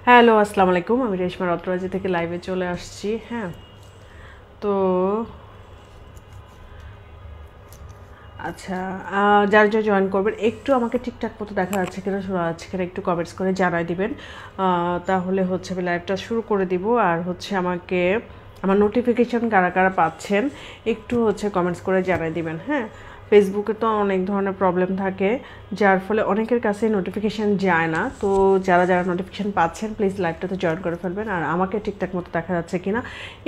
Hello, আসসালামু আলাইকুম। আমি রেশমা রত্রাজি থেকে লাইভে চলে আসছি। হ্যাঁ, তো আচ্ছা, যারা যারা জয়েন করবেন একটু আমাকে ঠিকঠাক মতো দেখা যাচ্ছে কিনা, শোনা যাচ্ছে কিনা একটু কমেন্টস করে জানাই দিবেন। তাহলে হচ্ছে আমি লাইভটা শুরু করে দিব। আর হচ্ছে আমাকে আমার নোটিফিকেশান কারা কারা পাচ্ছেন একটু হচ্ছে কমেন্টস করে জানাই দিবেন। হ্যাঁ, ফেসবুকে তো অনেক ধরনের প্রবলেম থাকে, যার ফলে অনেকের কাছে নোটিফিকেশান যায় না। তো যারা যারা নোটিফিকেশান পাচ্ছেন প্লিজ লাইভটাতে জয়েন করে ফেলবেন। আর আমাকে ঠিকঠাক মতো দেখা যাচ্ছে কিনা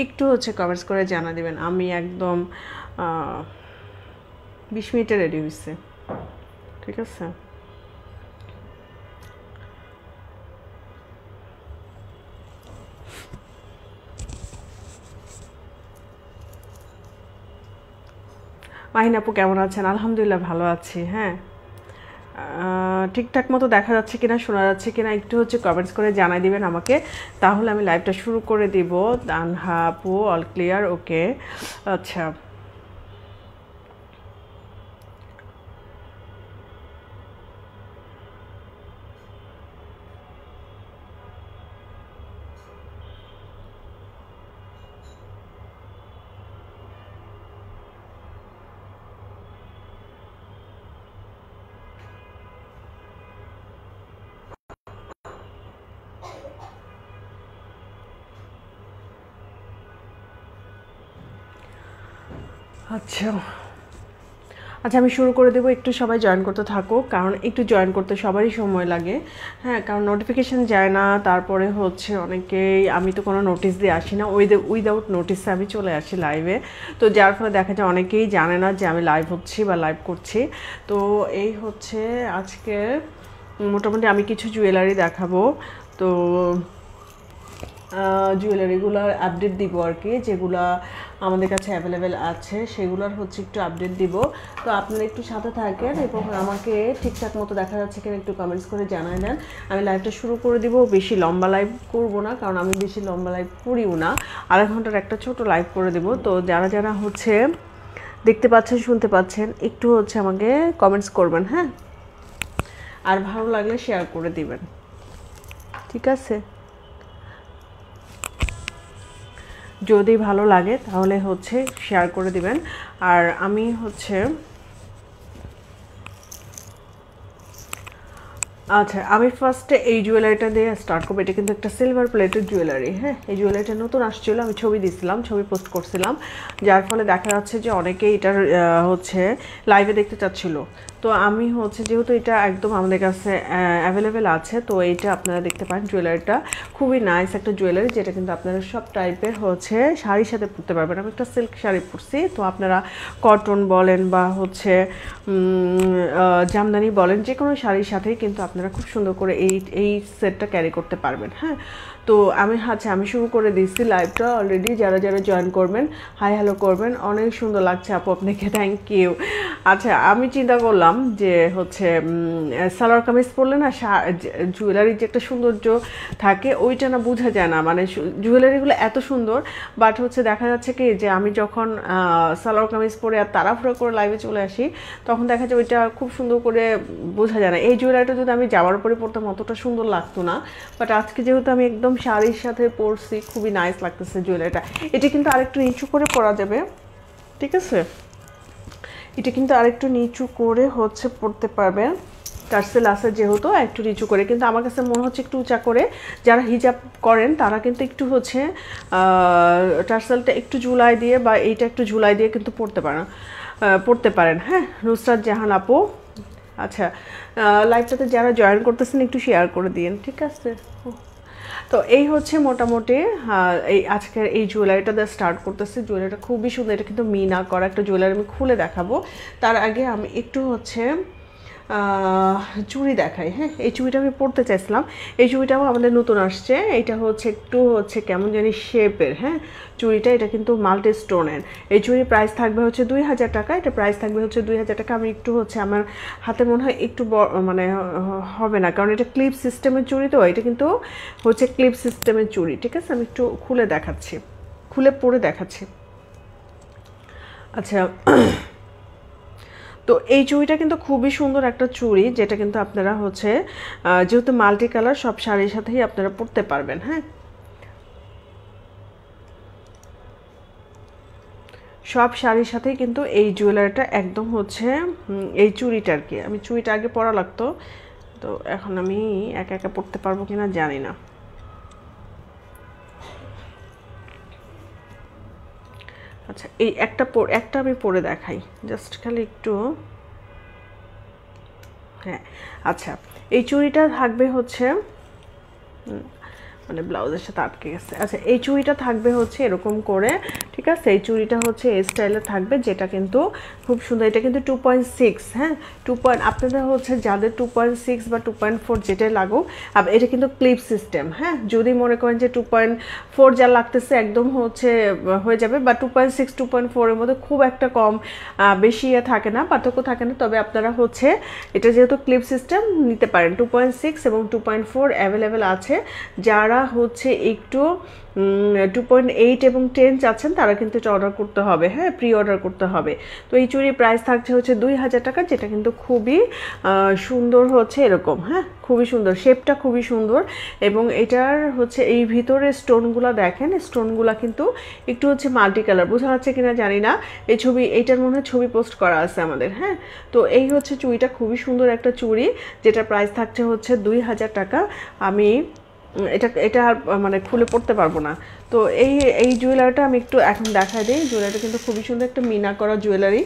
একটু হচ্ছে কমেন্টস করে জানা দিবেন। আমি একদম 20 মিনিটে রেডি হয়েছে, ঠিক আছে। মাহিন আপু কেমন আছেন? আলহামদুলিল্লাহ ভালো আছি। হ্যাঁ, ঠিকঠাক মতো দেখা যাচ্ছে কিনা, শোনা যাচ্ছে কিনা একটু হচ্ছে কমেন্টস করে জানাই দিবেন আমাকে, তাহলে আমি লাইভটা শুরু করে দিব। তানহা আপু অল ক্লিয়ার, ওকে। আচ্ছা আচ্ছা আচ্ছা, আমি শুরু করে দেবো। একটু সবাই জয়েন করতে থাকো, কারণ একটু জয়েন করতে সবারই সময় লাগে। হ্যাঁ, কারণ নোটিফিকেশান যায় না, তারপরে হচ্ছে অনেকেই, আমি তো কোনো নোটিশ দিয়ে আসি না, উইদাউট নোটিসে আমি চলে আসি লাইভে। তো যার ফলে দেখা যায় অনেকেই জানে না যে আমি লাইভ হচ্ছি বা লাইভ করছি। তো এই হচ্ছে আজকে মোটামুটি আমি কিছু জুয়েলারি দেখাবো। তো জুয়েলারিগুলোর আপডেট দিব আর কি, যেগুলো আমাদের কাছে অ্যাভেলেবেল আছে সেগুলোর হচ্ছে একটু আপডেট দিব। তো আপনারা একটু সাথে থাকেন এবং আমাকে ঠিকঠাক মতো দেখা যাচ্ছে কিনা একটু কমেন্টস করে জানাই দেন। আমি লাইভটা শুরু করে দিব। বেশি লম্বা লাইভ করব না, কারণ আমি বেশি লম্বা লাইভ করিও না। আধা ঘন্টার একটা ছোট লাইভ করে দেব। তো যারা যারা হচ্ছে দেখতে পাচ্ছেন, শুনতে পাচ্ছেন, একটু হচ্ছে আমাকে কমেন্টস করবেন। হ্যাঁ, আর ভালো লাগলে শেয়ার করে দিবেন, ঠিক আছে। যদি ভালো লাগে তাহলে হচ্ছে শেয়ার করে দিবেন। আর আমি হচ্ছে আচ্ছা, আমি ফার্স্টে এই জুয়েলারিটা দিয়ে স্টার্ট করবো। এটা কিন্তু একটা সিলভার প্লেটের জুয়েলারি। হ্যাঁ, এই জুয়েলারিটা নতুন আসছিল, আমি ছবি দিয়েছিলাম, ছবি পোস্ট করছিলাম, যার ফলে দেখা যাচ্ছে যে অনেকেই এটার হচ্ছে লাইভে দেখতে চাচ্ছিল। তো আমি হচ্ছে যেহেতু এটা একদম আমাদের কাছে অ্যাভেলেবেল আছে, তো এইটা আপনারা দেখতে পারেন। জুয়েলারিটা খুবই নাইস একটা জুয়েলারি, যেটা কিন্তু আপনারা সব টাইপের হচ্ছে শাড়ির সাথে পরতে পারবেন। আমি একটা সিল্ক শাড়ি পরছি, তো আপনারা কটন বলেন বা হচ্ছে জামদানি বলেন, যে কোনো শাড়ির সাথেই কিন্তু আপনারা খুব সুন্দর করে এই সেটটা ক্যারি করতে পারবেন। হ্যাঁ, তো আমি শুরু করে দিচ্ছি লাইভটা অলরেডি। যারা যারা জয়েন করবেন হাই হ্যালো করবেন। অনেক সুন্দর লাগছে আপু আপনাকে, থ্যাংক ইউ। আচ্ছা, আমি চিন্তা করলাম যে হচ্ছে সালোয়ার কামিজ পরলে না জুয়েলারির যে একটা সৌন্দর্য থাকে ওইটা না বোঝা যায় না। মানে জুয়েলারিগুলো এত সুন্দর, বাট হচ্ছে দেখা যাচ্ছে কি যে আমি যখন সালোয়ার কামিজ পরে আর তাড়াহুড়ো করে লাইভে চলে আসি, তখন দেখা যায় ওইটা খুব সুন্দর করে বোঝা যায় না। এই জুয়েলারিটা যদি আমি যাওয়ার পরে পরতাম অতটা সুন্দর লাগতো না, বাট আজকে যেহেতু আমি একদম শাড়ির সাথে পরছি, খুবই নাইস লাগতেছে জুয়েলারিটা। এটা কিন্তু আরেকটু নিচু করে পরা যাবে, ঠিক আছে। এটা কিন্তু আরেকটু নিচু করে হচ্ছে পড়তে পারবেন। টার্সেল আছে যেহেতু, একটু নিচু করে, কিন্তু আমার কাছে মনে হচ্ছে একটু উঁচা করে। যারা হিজাব করেন তারা কিন্তু একটু হচ্ছে টার্সেলটা একটু ঝুলাই দিয়ে বা এইটা একটু ঝুলাই দিয়ে কিন্তু পড়তে পারেন। হ্যাঁ, নুসরাত জাহান আপু, আচ্ছা, লাইভটাতে যারা জয়েন করতেছেন একটু শেয়ার করে দিন, ঠিক আছে। তো এই হচ্ছে মোটামুটি এই আজকের এই জুয়েলারিটা দিয়ে স্টার্ট করতেছি। জুয়েলারিটা খুবই সুন্দর, এটা কিন্তু মিনা করা একটা জুয়েলারি। আমি খুলে দেখাবো, তার আগে আমি একটু হচ্ছে চুড়ি দেখাই। হ্যাঁ, এই চুড়িটা আমি পরতে চাইছিলাম। এই চুড়িটাও আমাদের নতুন আসছে। এইটা হচ্ছে একটু হচ্ছে কেমন জানি শেপের। হ্যাঁ, চুড়িটা এটা কিন্তু মাল্টি স্টোনের। এই চুড়ির প্রাইস থাকবে হচ্ছে 2000 টাকা। এটা প্রাইস থাকবে হচ্ছে 2000 টাকা। আমি একটু হচ্ছে আমার হাতে মনে হয় একটু মানে হবে না, কারণ এটা ক্লিপ সিস্টেমের চুড়ি, তো এটা কিন্তু হচ্ছে ক্লিপ সিস্টেমের চুড়ি, ঠিক আছে। আমি একটু খুলে দেখাচ্ছি, খুলে পরে দেখাচ্ছি। আচ্ছা, তো তো এই চুড়িটা কিন্তু খুবই সুন্দর একটা চুড়ি, যেটা কিন্তু আপনারা হচ্ছে যেহেতু মাল্টি কালার সব শাড়ির সাথেই আপনারা পরতে পারবেন। হ্যাঁ, সব শাড়ির সাথেই কিন্তু এই জুয়েলারিটা একদম হচ্ছে এই চুড়িটা আর কি। আমি চুড়িটা আগে পরা লাগতো, তো এখন আমি একা একা পরতে পারবো কিনা জানি না। আচ্ছা, এই একটা আমি পরে দেখাই, জাস্ট খালি একটু। হ্যাঁ, আচ্ছা, এই চুড়িটা থাকবে হচ্ছে মানে ব্লাউজের সাথে আটকে গেছে। আচ্ছা, এই চুড়িটা থাকবে হচ্ছে এরকম করে, ঠিক আছে। এই চুড়িটা হচ্ছে এই স্টাইলে থাকবে, যেটা কিন্তু খুব সুন্দর। এটা কিন্তু 2.6, হ্যাঁ, আপনাদের হচ্ছে যাদের 2.6 বা 2.4 যেটাই লাগুক, এটা কিন্তু ক্লিপ সিস্টেম। হ্যাঁ, যদি মনে করেন যে 2.4 যা লাগতেছে একদম হচ্ছে হয়ে যাবে, বা 2.6 2.4 এর মধ্যে খুব একটা কম বেশি থাকে না, পার্থক্য থাকে না, তবে আপনারা হচ্ছে এটা যেহেতু ক্লিপ সিস্টেম নিতে পারেন। 2.6 এবং 2.4 অ্যাভেলেবেল আছে। যারা হচ্ছে একটু 2.8 এবং 10 চাচ্ছেন তারা কিন্তু এটা অর্ডার করতে হবে। হ্যাঁ, প্রি অর্ডার করতে হবে। তো এই চুড়ির প্রাইস থাকছে হচ্ছে 2000 টাকা, যেটা কিন্তু খুবই সুন্দর হচ্ছে এরকম। হ্যাঁ, খুবই সুন্দর, শেপটা খুবই সুন্দর। এবং এটার হচ্ছে এই ভিতরে স্টোনগুলো দেখেন, স্টোনগুলো কিন্তু একটু হচ্ছে মাল্টি কালার, বোঝা যাচ্ছে কিনা জানি না। এইটার মনে হয় ছবি পোস্ট করা আছে আমাদের। হ্যাঁ, তো এই হচ্ছে চুড়িটা, খুবই সুন্দর একটা চুড়ি, যেটা প্রাইস থাকছে হচ্ছে 2000 টাকা। আমি এটা মানে খুলে পড়তে পারবো না। তো এই জুয়েলারিটা আমি একটু এখন দেখাই দিই। জুয়েলারিটা কিন্তু খুবই সুন্দর একটা মিনা করা জুয়েলারি।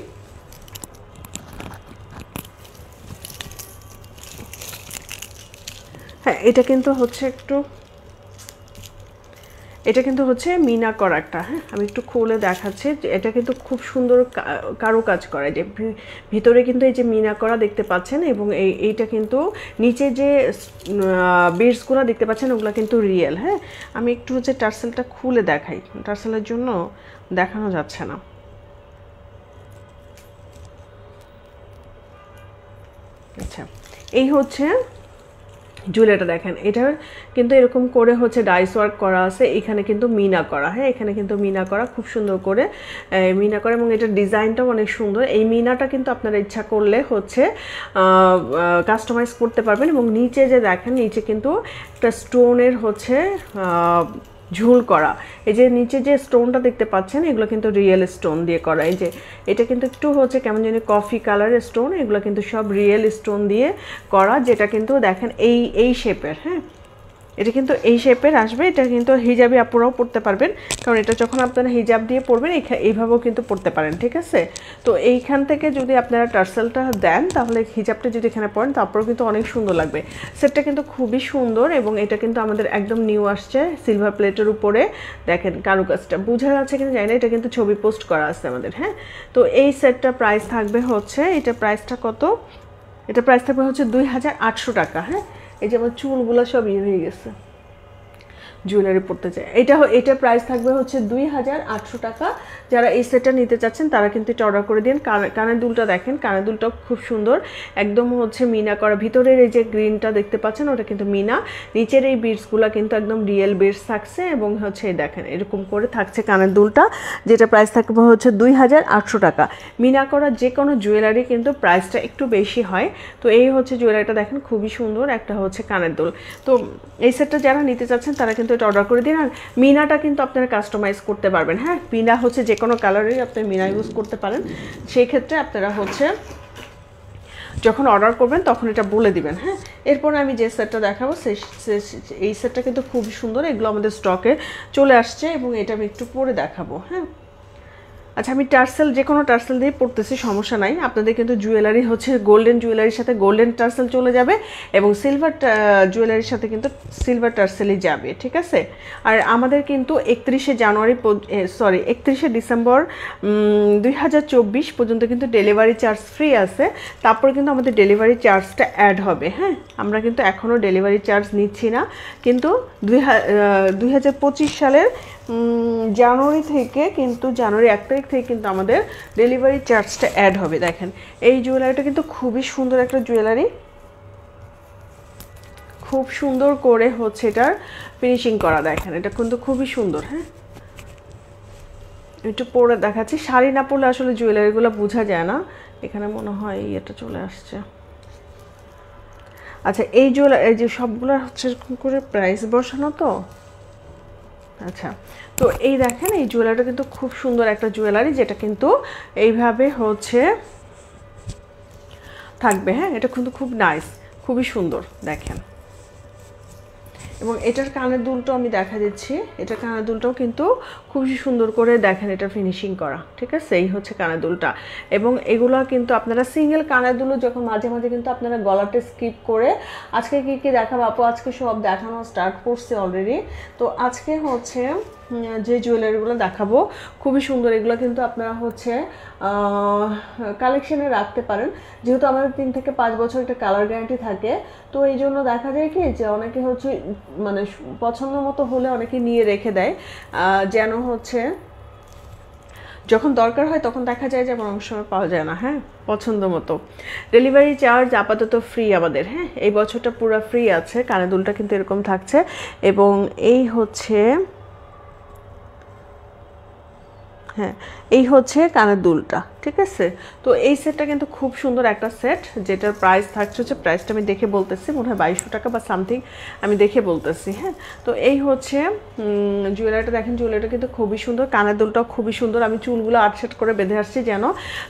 হ্যাঁ, এটা কিন্তু হচ্ছে মিনা করা একটা। হ্যাঁ, আমি একটু খুলে দেখাচ্ছি। এটা কিন্তু খুব সুন্দর কারুকাজ করা, যে ভিতরে কিন্তু এই যে মিনা করা দেখতে পাচ্ছেন, এবং এইটা কিন্তু নিচে যে বিটসগুলো দেখতে পাচ্ছেন ওগুলো কিন্তু রিয়েল। হ্যাঁ, আমি একটু হচ্ছে টার্সেলটা খুলে দেখাই, টার্সেলের জন্য দেখানো যাচ্ছে না। আচ্ছা, এই হচ্ছে জুয়েলারিটা দেখেন, এটার কিন্তু এরকম করে হচ্ছে ডাইস ওয়ার্ক করা আছে, এখানে কিন্তু মিনা করা। হ্যাঁ, এখানে কিন্তু মিনা করা, খুব সুন্দর করে মিনা করা, এবং এটার ডিজাইনটাও অনেক সুন্দর। এই মিনাটা কিন্তু আপনারা ইচ্ছা করলে হচ্ছে কাস্টমাইজ করতে পারবেন। এবং নিচে যে দেখেন, নিচে কিন্তু একটা স্টোনের হচ্ছে ঝুল করা। এই যে নিচে যে স্টোনটা দেখতে পাচ্ছেন, এগুলো কিন্তু রিয়েল স্টোন দিয়ে করা। এই যে এটা কিন্তু একটু হচ্ছে কেমন জানি কফি কালারের স্টোন, এগুলো কিন্তু সব রিয়েল স্টোন দিয়ে করা, যেটা কিন্তু দেখেন এই শেপের। হ্যাঁ, এটা কিন্তু এই শেপের আসবে। এটা কিন্তু হিজাবি আপুরাও পড়তে পারবেন, কারণ এটা যখন আপনারা হিজাব দিয়ে পরবেন এইভাবেও কিন্তু পড়তে পারেন। ঠিক আছে, তো এইখান থেকে যদি আপনারা টার্সেলটা দেন, তাহলে হিজাবটা যদি এখানে পরেন, তারপরেও কিন্তু অনেক সুন্দর লাগবে। সেটটা কিন্তু খুবই সুন্দর, এবং এটা কিন্তু আমাদের একদম নিউ আসছে, সিলভার প্লেটের উপরে। দেখেন কারুকাজটা বোঝা যাচ্ছে কিনা জানি না, এটা কিন্তু ছবি পোস্ট করা আছে আমাদের। হ্যাঁ, তো এই সেটটা প্রাইস থাকবে হচ্ছে, এটা প্রাইসটা কত, এটা প্রাইস থাকবে হচ্ছে 2800 টাকা। হ্যাঁ, এই যে আমার চুলগুলো সব হয়ে গেছে, জুয়েলারি পড়তে চাই। এটা প্রাইস থাকবে হচ্ছে 2800 টাকা। যারা এই সেটটা নিতে চাচ্ছেন তারা কিন্তু এটা অর্ডার করে দিন। কানের দুলটা দেখেন, কানের দুলটাও খুব সুন্দর, একদম হচ্ছে মিনা করা। ভিতরের এই যে গ্রিনটা দেখতে পাচ্ছেন, ওটা কিন্তু মিনা। নিচের এই বিটসগুলো কিন্তু একদম রিয়েল বিটস থাকছে, এবং হচ্ছে দেখেন এরকম করে থাকছে কানের দুলটা, যেটা প্রাইস থাকবে হচ্ছে 2800 টাকা। মিনা করা যে কোনো জুয়েলারি কিন্তু প্রাইসটা একটু বেশি হয়। তো এই হচ্ছে জুয়েলারিটা দেখেন, খুবই সুন্দর একটা হচ্ছে কানের দুল। তো এই সেটটা যারা নিতে চাচ্ছেন তারা কিন্তু এটা অর্ডার করে দিন। আর মিনাটা কিন্তু আপনারা কাস্টমাইজ করতে পারবেন। হ্যাঁ, মিনা হচ্ছে যে কোনো কালারেরই আপনি মিনা ইউজ করতে পারেন। সেই ক্ষেত্রে আপনারা হচ্ছে যখন অর্ডার করবেন তখন এটা বলে দিবেন। হ্যাঁ, এরপর আমি যে সেটটা দেখাবো এই সেটটা কিন্তু খুব সুন্দর, এগুলো আমাদের স্টকে চলে আসছে, এবং এটা আমি একটু পরে দেখাবো। হ্যাঁ, আচ্ছা, আমি টার্সেল যে কোনো টার্সেল দিয়ে পড়তেছি, সমস্যা নাই। আপনাদের কিন্তু জুয়েলারি হচ্ছে গোল্ডেন জুয়েলারির সাথে গোল্ডেন টার্সেল চলে যাবে, এবং সিলভার জুয়েলারির সাথে কিন্তু সিলভার টার্সেলই যাবে। ঠিক আছে, আর আমাদের কিন্তু 31শে ডিসেম্বর 2024 পর্যন্ত কিন্তু ডেলিভারি চার্জ ফ্রি আছে। তারপরে কিন্তু আমাদের ডেলিভারি চার্জটা অ্যাড হবে। হ্যাঁ, আমরা কিন্তু এখনও ডেলিভারি চার্জ নিচ্ছি না, কিন্তু 2025 সালের জানুয়ারি 1 তারিখ থেকে কিন্তু আমাদের ডেলিভারি চার্জটা অ্যাড হবে। দেখেন এই জুয়েলারিটা কিন্তু খুবই সুন্দর একটা জুয়েলারি, খুব সুন্দর করে হচ্ছে এটার ফিনিশিং করা। দেখেন এটা কিন্তু খুবই সুন্দর। হ্যাঁ, একটু পরে দেখাচ্ছি। শাড়ি না পরলে আসলে জুয়েলারিগুলো বোঝা যায় না। এখানে মনে হয় এটা চলে আসছে। আচ্ছা, এই যে সবগুলো হচ্ছে করে প্রাইস বসানো তো। আচ্ছা, তো এই দেখেন এই জুয়েলারিটা কিন্তু খুব সুন্দর একটা জুয়েলারি, যেটা কিন্তু এইভাবে হচ্ছে থাকবে। হ্যাঁ, এটা কিন্তু খুব নাইস, খুবই সুন্দর দেখেন। এবং এটার কানের দুলটাও আমি দেখা দিচ্ছি। এটার কানের দুলটাও কিন্তু খুবই সুন্দর করে দেখেন এটা ফিনিশিং করা। ঠিক আছে, এই হচ্ছে কানের দুলটা। এবং এগুলো কিন্তু আপনারা সিঙ্গেল কানের দুলও যখন মাঝে মাঝে কিন্তু আপনারা গলাটা স্কিপ করে, আজকে কি কি দেখাবো আপু, আজকে সব দেখানো স্টার্ট করছে অলরেডি। তো আজকে হচ্ছে যে জুয়েলারিগুলো দেখাবো খুবই সুন্দর। এগুলো কিন্তু আপনারা হচ্ছে কালেকশনে রাখতে পারেন, যেহেতু আমাদের 3 থেকে 5 বছর একটা কালার গ্যারান্টি থাকে। তো এই জন্য দেখা যায় কি যে অনেকে হচ্ছে মানে পছন্দ মতো হলে অনেকে নিয়ে রেখে দেয়, যেন হচ্ছে যখন দরকার হয় তখন দেখা যায় যে অনেক সময় পাওয়া যায় না। হ্যাঁ, পছন্দ মতো। ডেলিভারি চার্জ আপাতত ফ্রি আমাদের। হ্যাঁ, এই বছরটা পুরো ফ্রি আছে। কানের দুলটা কিন্তু এরকম থাকছে। এবং এই হচ্ছে, হ্যাঁ, এই হচ্ছে কানের দুলটা। ঠিক আছে, তো এই সেটটা কিন্তু খুব সুন্দর একটা সেট, যেটার প্রাইস থাকছে হচ্ছে, প্রাইসটা আমি দেখে বলতেছি, মনে হয় 2200 টাকা বা সামথিং, আমি দেখে বলতেছি। হ্যাঁ, তো এই হচ্ছে জুয়েলারিটা দেখেন। জুয়েলারিটা কিন্তু খুবই সুন্দর, কানের দুলটাও খুবই সুন্দর। আমি চুলগুলো আটসেট করে বেঁধে আসছি যেন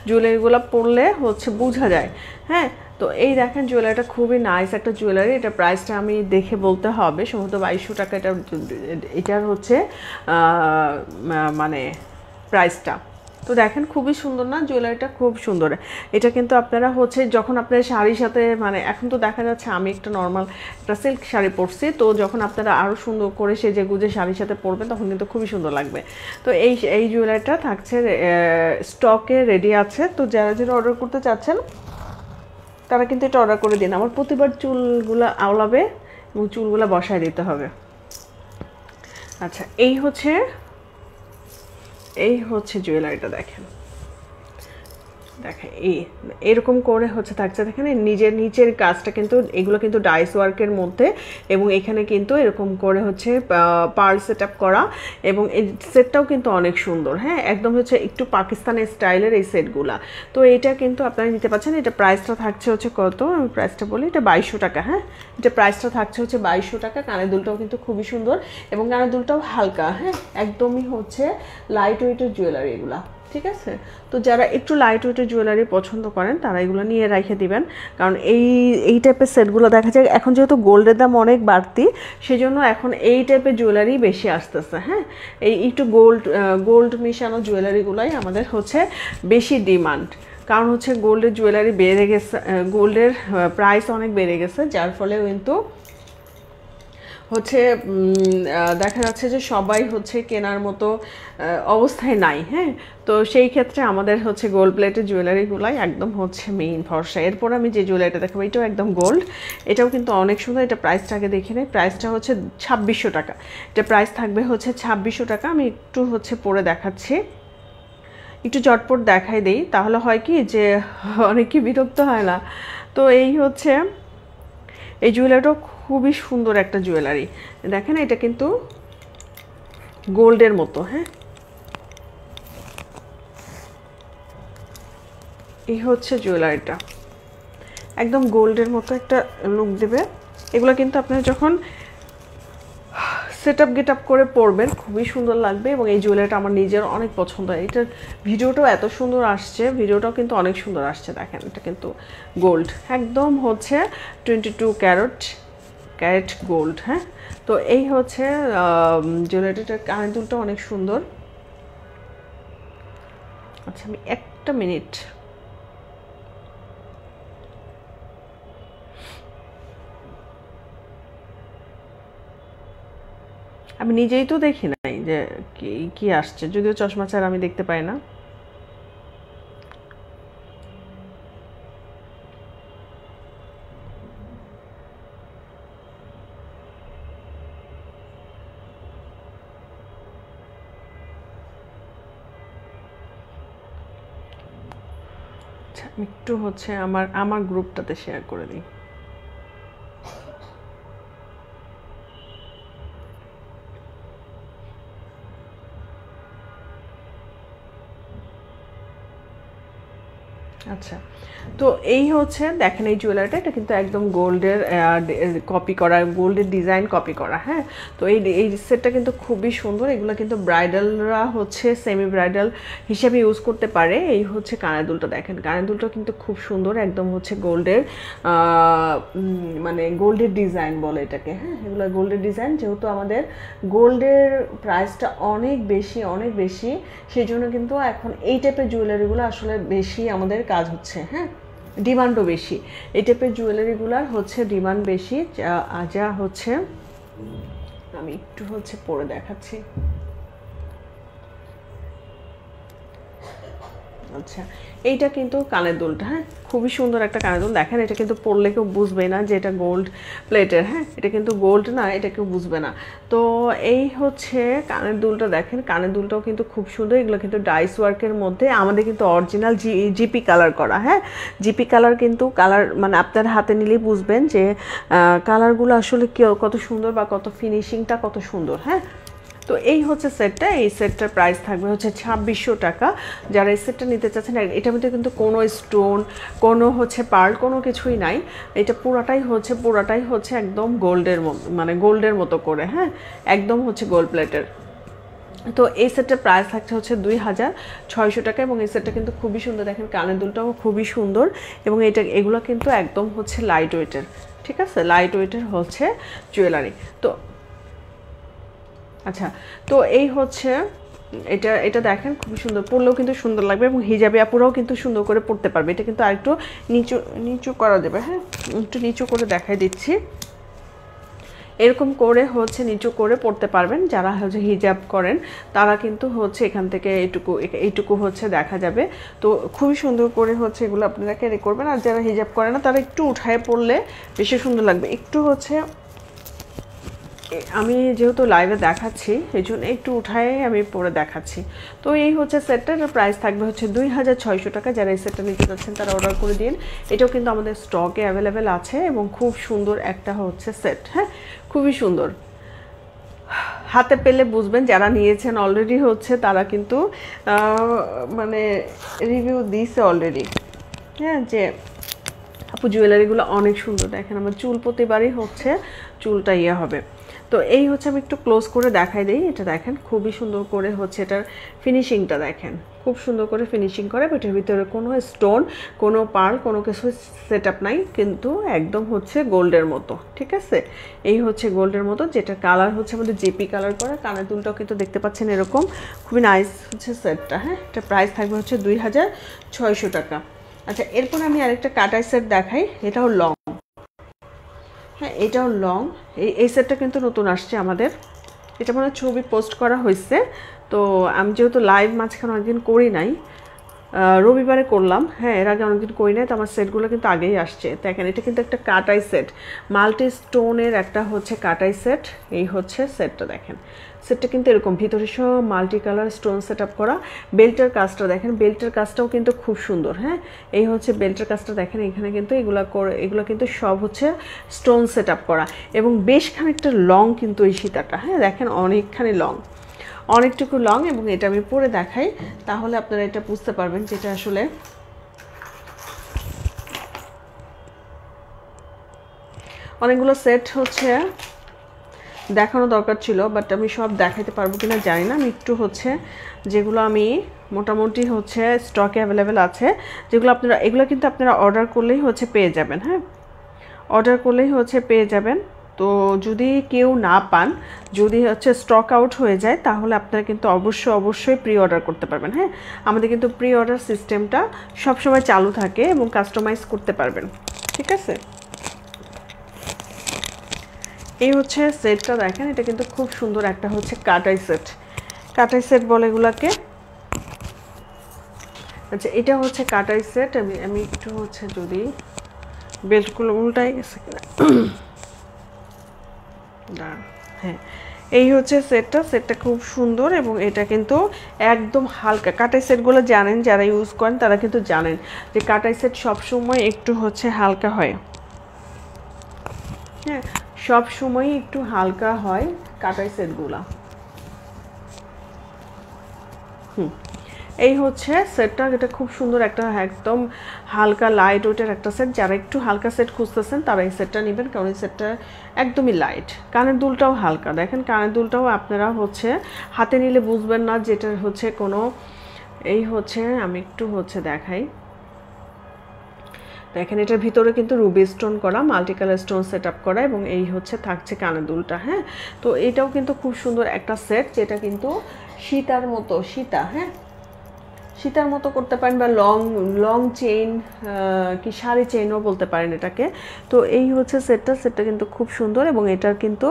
জুয়েলারিগুলো পরলে হচ্ছে বোঝা যায়। হ্যাঁ, তো এই দেখেন জুয়েলারিটা খুবই নাইস একটা জুয়েলারি। এটা প্রাইসটা আমি দেখে বলতে হবে, সম্ভবত 2200 টাকা। এটার হচ্ছে মানে প্রাইসটা। তো দেখেন খুবই সুন্দর না জুয়েলারিটা, খুব সুন্দর। এটা কিন্তু আপনারা হচ্ছে যখন আপনার শাড়ির সাথে, মানে এখন তো দেখা যাচ্ছে আমি একটা নর্মাল একটা সিল্ক শাড়ি পরছি, তো যখন আপনারা আরও সুন্দর করে সেজে গুজে শাড়ির সাথে পরবেন তখন কিন্তু খুবই সুন্দর লাগবে। তো এই জুয়েলারিটা থাকছে স্টকে রেডি আছে। তো যারা যারা অর্ডার করতে চাচ্ছেন তারা কিন্তু এটা অর্ডার করে দিন। আমার প্রতিবার চুলগুলো আওলাবে এবং চুলগুলো বসায় দিতে হবে। আচ্ছা, এই হচ্ছে জুয়েলারিটা দেখেন। দেখেন এরকম করে হচ্ছে থাকছে। দেখেন নিচের কাজটা কিন্তু, এগুলো কিন্তু ডাইস ওয়ার্কের মধ্যে, এবং এখানে কিন্তু এরকম করে হচ্ছে পার্ল সেট আপ করা, এবং এই সেটটাও কিন্তু অনেক সুন্দর। হ্যাঁ, একদম হচ্ছে একটু পাকিস্তানি স্টাইলের এই সেটগুলা। তো এটা কিন্তু আপনারা নিতে পারছেন। এটা প্রাইসটা থাকছে হচ্ছে কত, আমি প্রাইসটা বলি, এটা 2200 টাকা। হ্যাঁ, এটা প্রাইসটা থাকছে হচ্ছে 2200 টাকা। কানের দুলটাও কিন্তু খুবই সুন্দর, এবং কানের দুলটাও হালকা। হ্যাঁ, একদমই হচ্ছে লাইট ওয়েটের জুয়েলারি এগুলা। ঠিক আছে, তো যারা একটু লাইট ওয়েটের জুয়েলারি পছন্দ করেন তারা এগুলো নিয়ে রেখে দিবেন, কারণ এই টাইপের সেটগুলো দেখা যায় এখন যেহেতু গোল্ডের দাম অনেক বাড়তি, সেজন্য এখন এই টাইপের জুয়েলারি বেশি আসতেছে। হ্যাঁ, এই একটু গোল্ড মিশানো জুয়েলারিগুলোই আমাদের হচ্ছে বেশি ডিমান্ড, কারণ হচ্ছে গোল্ডের জুয়েলারি বেড়ে গেছে, গোল্ডের প্রাইস অনেক বেড়ে গেছে, যার ফলে কিন্তু হচ্ছে দেখা যাচ্ছে যে সবাই হচ্ছে কেনার মতো অবস্থায় নাই। হ্যাঁ, তো সেই ক্ষেত্রে আমাদের হচ্ছে গোল্ড প্লেটের জুয়েলারিগুলাই একদম হচ্ছে মেইন ভরসা। এরপর আমি যে জুয়েলারিটা দেখাবো এটাও একদম গোল্ড, এটাও কিন্তু অনেক সুন্দর। এটা প্রাইসটাকে দেখে নেই, প্রাইসটা হচ্ছে 2600 টাকা। এটা প্রাইস থাকবে হচ্ছে 2600 টাকা। আমি একটু হচ্ছে পরে দেখাচ্ছি, একটু চটপট দেখাই দেই, তাহলে হয় কি যে অনেকে বিরক্ত হয় না। তো এই হচ্ছে এই জুয়েলারিটাও খুবই সুন্দর একটা জুয়েলারি। দেখেন এটা কিন্তু গোল্ডের মতো। হ্যাঁ, এই হচ্ছে জুয়েলারিটা, একদম গোল্ডের মতো একটা লুক দেবে। এগুলো কিন্তু আপনারা যখন সেট আপ গেট আপ করে পরবেন খুবই সুন্দর লাগবে। এবং এই জুয়েলারিটা আমার নিজের অনেক পছন্দ। এটার ভিডিওটাও এত সুন্দর আসছে, ভিডিওটাও কিন্তু অনেক সুন্দর আসছে। দেখেন এটা কিন্তু গোল্ড, একদম হচ্ছে 22 ক্যারেট গোল্ড। হ্যাঁ, তো এই হচ্ছে জুয়েলারিটার কানের দুলটা অনেক সুন্দর। আচ্ছা, আমি একটা মিনিট, আমি নিজেই তো দেখি নাই যে কি আসছে, যদিও চশমা ছাড়া আমি দেখতে পাই না। আচ্ছা, আমি একটু হচ্ছে আমার গ্রুপটাতে শেয়ার করে দিই। আচ্ছা, তো এই হচ্ছে দেখেন এই জুয়েলারিটা, এটা কিন্তু একদম গোল্ডের কপি করা, গোল্ডের ডিজাইন কপি করা। হ্যাঁ, তো এই সেটটা কিন্তু খুবই সুন্দর। এগুলো কিন্তু ব্রাইডালরা হচ্ছে সেমি ব্রাইডাল হিসেবে ইউজ করতে পারে। এই হচ্ছে কানের দুলটা, দেখেন কানের দুলটা কিন্তু খুব সুন্দর, একদম হচ্ছে গোল্ডের মানে গোল্ডের ডিজাইন বলে এটাকে। হ্যাঁ, এগুলো গোল্ডের ডিজাইন, যেহেতু আমাদের গোল্ডের প্রাইসটা অনেক বেশি অনেক বেশি, সেই জন্য কিন্তু এখন এই টাইপের জুয়েলারিগুলো আসলে বেশি আমাদের কাজ হচ্ছে। হ্যাঁ, ডিমান্ডও বেশি, এই টাইপের জুয়েলারিগুলার হচ্ছে ডিমান্ড বেশি। যা হচ্ছে আমি একটু হচ্ছে পরে দেখাচ্ছি। আচ্ছা, এইটা কিন্তু কানের দুলটা। হ্যাঁ, খুবই সুন্দর একটা কানের দুল। দেখেন এটা কিন্তু পরলে কেউ বুঝবে না যে এটা গোল্ড প্লেটের। হ্যাঁ, এটা কিন্তু গোল্ড না, এটা কেউ বুঝবে না। তো এই হচ্ছে কানের দুলটা, দেখেন কানের দুলটাও কিন্তু খুব সুন্দর। এগুলো কিন্তু ডাইস ওয়ার্কের মধ্যে, আমাদের কিন্তু অরিজিনাল জিপি কালার করা। হ্যাঁ, জিপি কালার কিন্তু কালার মানে আপনার হাতে নিলেই বুঝবেন যে কালারগুলো আসলে কত সুন্দর বা কত ফিনিশিংটা কত সুন্দর। হ্যাঁ, তো এই হচ্ছে সেটটা। এই সেটটার প্রাইস থাকবে হচ্ছে 2600 টাকা। যারা এই সেটটা নিতে চাচ্ছেন, এটার মধ্যে কিন্তু কোনো স্টোন, কোনো হচ্ছে পার্ল, কোনো কিছুই নাই। এটা পুরাটাই হচ্ছে একদম গোল্ডের মানে গোল্ডের মতো করে। হ্যাঁ, একদম হচ্ছে গোল্ড প্লেটের। তো এই সেটটার প্রাইস থাকছে হচ্ছে 2600 টাকা। এবং এই সেটটা কিন্তু খুবই সুন্দর, দেখেন কানের দুলটাও খুবই সুন্দর। এবং এগুলো কিন্তু একদম হচ্ছে লাইট ওয়েটের। ঠিক আছে, লাইট ওয়েটের হচ্ছে জুয়েলারি। তো আচ্ছা, তো এই হচ্ছে এটা দেখেন খুবই সুন্দর, পরলেও কিন্তু সুন্দর লাগবে এবং হিজাবি আপুরাও কিন্তু সুন্দর করে পরতে পারবে। এটা কিন্তু আরেকটু নিচু করা যাবে। হ্যাঁ, একটু নিচু করে দেখাই দিচ্ছি। এরকম করে হচ্ছে নিচু করে পড়তে পারবেন। যারা হচ্ছে হিজাব করেন তারা কিন্তু হচ্ছে এখান থেকে এইটুকু হচ্ছে দেখা যাবে। তো খুবই সুন্দর করে হচ্ছে এগুলো আপনারা ক্যারি করবেন। আর যারা হিজাব করে না তারা একটু উঠায় পড়লে বেশি সুন্দর লাগবে। একটু হচ্ছে আমি যেহেতু লাইভে দেখাচ্ছি এই জন্য একটু উঠায় আমি পরে দেখাচ্ছি। তো এই হচ্ছে সেটটার প্রাইস থাকবে হচ্ছে 2600 টাকা। যারা এই সেটটা নিতে চাচ্ছেন তারা অর্ডার করে দিন। এটাও কিন্তু আমাদের স্টকে অ্যাভেলেবেল আছে এবং খুব সুন্দর একটা হচ্ছে সেট। হ্যাঁ, খুবই সুন্দর, হাতে পেলে বুঝবেন। যারা নিয়েছেন অলরেডি হচ্ছে তারা কিন্তু মানে রিভিউ দিয়েছে অলরেডি। হ্যাঁ, যে আপু জুয়েলারিগুলো অনেক সুন্দর। দেখেন আমার চুল প্রতিবারই হচ্ছে চুলটা হবে। তো এই হচ্ছে আমি একটু ক্লোজ করে দেখাই দিই। এটা দেখেন খুবই সুন্দর করে হচ্ছে এটার ফিনিশিংটা দেখেন, খুব সুন্দর করে ফিনিশিং করে। এটার ভিতরে কোনো স্টোন, কোনো পার্ল, কোনো কিছু সেট আপ নাই, কিন্তু একদম হচ্ছে গোল্ডের মতো। ঠিক আছে, এই হচ্ছে গোল্ডের মতো, যেটা কালার হচ্ছে আমাদের জেপি কালার করা। কানের দুলটাও কিন্তু দেখতে পাচ্ছেন এরকম, খুবই নাইস হচ্ছে সেটটা। হ্যাঁ, এটা প্রাইস থাকবে হচ্ছে 2600 টাকা। আচ্ছা, এরপর আমি আরেকটা কাটাই সেট দেখাই। এটাও লং। হ্যাঁ, এটাও লং। এই সেটটা কিন্তু নতুন আসছে আমাদের। এটা মনে হয় ছবি পোস্ট করা হয়েছে। তো আমি যেহেতু লাইভ মাঝখানে অনেকদিন করি নাই, রবিবারে করলাম। হ্যাঁ, এর আগে অনেকদিন করি নাই, তো আমার সেটগুলো কিন্তু আগেই আসছে। দেখেন এটা কিন্তু একটা কাটাই সেট, মাল্টি স্টোনের একটা হচ্ছে কাটাই সেট। এই হচ্ছে সেটটা দেখেন, সেটটা কিন্তু এরকম ভিতরে সব multi colour stone set up করা। বেল্টের কাজটা দেখেন, বেল্টের কাজটাও কিন্তু খুব সুন্দর। হ্যাঁ, এই হচ্ছে বেল্টের কাজটা দেখেন, এখানে কিন্তু এগুলো কিন্তু সব হচ্ছে স্টোন সেট আপ করা এবং বেশ খানিকটা লং কিন্তু এই সীতাটা। হ্যাঁ, দেখেন অনেকখানি লং, অনেকটুকু লং। এবং এটা আমি পরে দেখাই, তাহলে আপনারা এটা বুঝতে পারবেন যেটা আসলে অনেকগুলো সেট হচ্ছে দেখানো দরকার ছিল, বাট আমি সব দেখাইতে পারবো কিনা জানি না। আমি একটু হচ্ছে যেগুলো আমি মোটামুটি হচ্ছে স্টকে অ্যাভেলেবেল আছে, যেগুলো আপনারা, এগুলো কিন্তু আপনারা অর্ডার করলেই হচ্ছে পেয়ে যাবেন। হ্যাঁ, অর্ডার করলেই হচ্ছে পেয়ে যাবেন। তো যদি কেউ না পান, যদি হচ্ছে স্টক আউট হয়ে যায়, তাহলে আপনারা কিন্তু অবশ্যই প্রি অর্ডার করতে পারবেন। হ্যাঁ, আমাদের কিন্তু প্রি অর্ডার সিস্টেমটা সবসময় চালু থাকে এবং কাস্টমাইজ করতে পারবেন। ঠিক আছে, এই হচ্ছে সেটটা দেখেন, এটা কিন্তু খুব সুন্দর একটা হচ্ছে কাটাই সেট বলে এগুলাকে। আচ্ছা, এটা হচ্ছে কাটাই সেট। আমি একটু হচ্ছে যদি বেল্টগুলো উল্টাই গেছে কিনা, হ্যাঁ, এই হচ্ছে সেটটা খুব সুন্দর। এবং এটা কিন্তু একদম হালকা। কাটাই সেটগুলো জানেন, যারা ইউজ করেন তারা কিন্তু জানেন যে কাটাই সেট সবসময় একটু হচ্ছে হালকা হয়। হ্যাঁ, সব সময় একটু হালকা হয় কাটাই সেটগুলা। এই হচ্ছে সেটটা, এটা খুব সুন্দর একটা একদম হালকা লাইট ওয়েটের একটা সেট। যারা একটু হালকা সেট খুঁজতেছেন তারা এই সেটটা নেবেন, কারণ এই সেটটা একদমই লাইট। কানের দুলটাও হালকা, দেখেন কানের দুলটাও আপনারা হচ্ছে হাতে নিলে বুঝবেন না যেটা হচ্ছে কোনো, এই হচ্ছে আমি একটু হচ্ছে দেখাই, দেখেন এটার ভিতরে কিন্তু রুবি স্টোন করা, multi colour stone set up করা, এবং এই হচ্ছে থাকছে কানের দুলটা। হ্যাঁ, তো এটাও কিন্তু খুব সুন্দর একটা সেট, যেটা কিন্তু সীতার মতো, সীতা, হ্যাঁ সীতার মতো করতে পারেন, বা লং লং চেইন কি শাড়ি চেইনও বলতে পারেন এটাকে। তো এই হচ্ছে সেটটা, সেটটা কিন্তু খুব সুন্দর, এবং এটার কিন্তু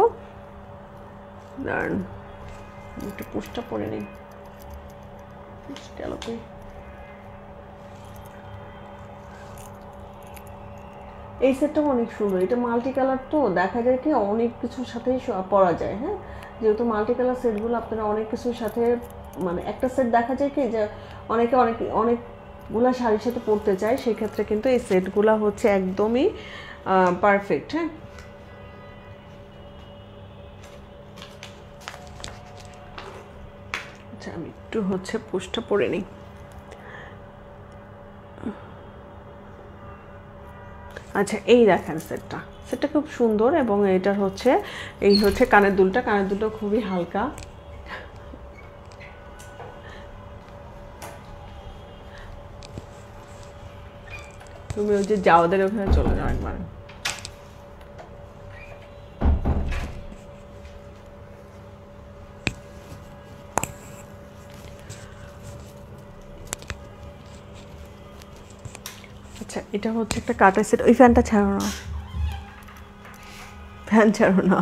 একটু পুষটা পরে নিই, এই সেটটাও অনেক সুন্দর। এটা মাল্টি কালার, তো দেখা যায় কি অনেক কিছুর সাথেই পরা যায়। হ্যাঁ, যেহেতু মাল্টি কালার সেটগুলো আপনারা অনেক কিছুর সাথে, মানে একটা সেট দেখা যায় কি যে অনেকে অনেকগুলা শাড়ির সাথে পরতে চায়, সেক্ষেত্রে কিন্তু এই সেটগুলো হচ্ছে একদমই পারফেক্ট। হ্যাঁ, আচ্ছা আমি একটু হচ্ছে পুষটা পরে নিই। আচ্ছা এই দেখেন সেটটা, সেটটা খুব সুন্দর, এবং এটার হচ্ছে এই হচ্ছে কানের দুলটা, কানের দুলটা খুবই হালকা। তুমি ওই যে যাওদের ওখানে চলে যাও একবার। আচ্ছা এটা হচ্ছে একটা কাটার সেট, ওই ফ্যানটা ছাড়ো না, ফ্যান ছাড়ো না।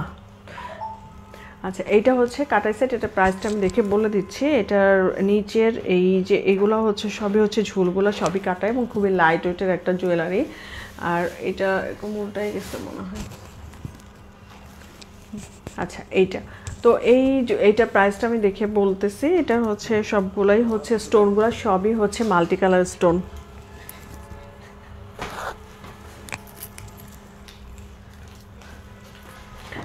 আচ্ছা এইটা হচ্ছে কাটাই সেট, এটা প্রাইসটা আমি দেখে বলে দিচ্ছি। এটার নিচের এই যে এগুলো হচ্ছে সবই হচ্ছে ঝুলগুলো সবই কাটা, এবং খুবই লাইট ওয়েটের একটা জুয়েলারি। আর এটা এরকম উল্টাই গেছে মনে হয়। আচ্ছা এইটা, তো এইটা প্রাইসটা আমি দেখে বলতেছি। এটা হচ্ছে সবগুলাই হচ্ছে স্টোনগুলো সবই হচ্ছে মাল্টি কালার স্টোন।